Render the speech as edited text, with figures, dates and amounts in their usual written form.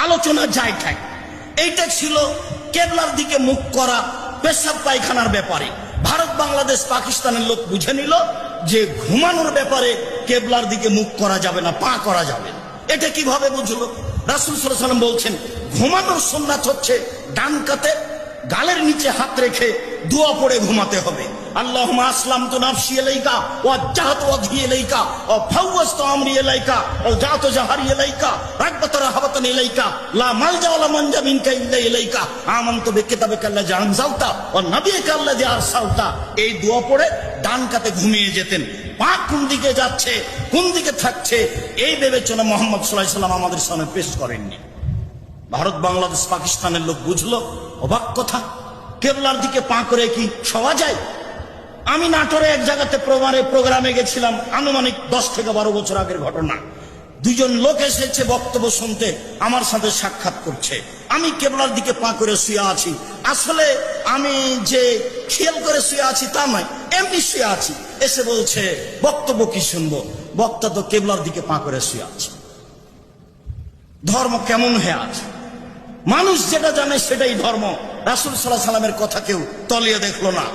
আলোচনা যায় ঠাক। এইটা ছিল কেবলার দিকে মুখ করা পেশাব পায়খানার ব্যাপারে। ভারত বাংলাদেশ পাকিস্তানের লোক বুঝে নিল যে ঘুমানোর ব্যাপারে কেবলার দিকে মুখ করা যাবে না, পা করা যাবে না। এটা কিভাবে বুঝলো? রাসূল সাল্লাল্লাহু আলাইহি ওয়াসাল্লাম বলছেন ঘুমানোর সুন্নাত হচ্ছে ডান কাতে গালের নিচে হাত রেখে দোয়া পড়ে ঘুমাতে হবে। আল্লাহুম্মা আসলামতু নাফসি ইলাইকা ওয়া ওয়াজ্জাহতু ওয়াজহি ইলাইকা ওয়া ফাওয়াজতু আমরি ইলাইকা ওয়া জাআতু জাহরি ইলাইকা রাগবাতার রাহাবাতান ইলাইকা লা মালজা ওয়া লা মানজা মিনকা ইল্লা ইলাইকা আমানতু বিকিতাবিকা আল্লাযী আনজালতা ওয়া নাবিয়িকা আল্লাযী আরসালতা। এই দোয়া পড়ে ডান কাতে ঘুমিয়ে যেতেন। পা কোন দিকে যাচ্ছে, কোন দিকে থাকছে, এই বিবেচনা মুহাম্মদ সাল্লাল্লাহু আলাইহি ওয়াসাল্লাম আমাদের সামনে পেশ করেননি। ভারত বাংলাদেশ পাকিস্তানের লোক বুঝলো, অবাক কথা, কেবলার দিকে পা করে কি শোয়া যায়? আমি নাটোরে এক জায়গাতে প্রোগ্রামে গেছিলাম, আনুমানিক 10 থেকে 12 বছর আগের ঘটনা। দুজন লোক এসেছে বক্তব্য শুনতে, আমার সাথে সাক্ষাৎ করছে। আমি কেবলার দিকে পা করে শুয়ে আছি। আসলে আমি যে খেয়াল করে শুয়ে আছি তা নয়, এমনি শুয়ে আছি। এসে বলছে বক্তব্য কি শুনবো? বক্তা তো কেবলার দিকে পা করে শুয়ে আছে। ধর্ম কেমন হয়ে আছে? মানুষ যেটা জানে সেটাই ধর্ম। রাসূল সাল্লাল্লাহু আলাইহি ওয়াসাল্লামের কথা কেউ তলিয়ে দেখলো না।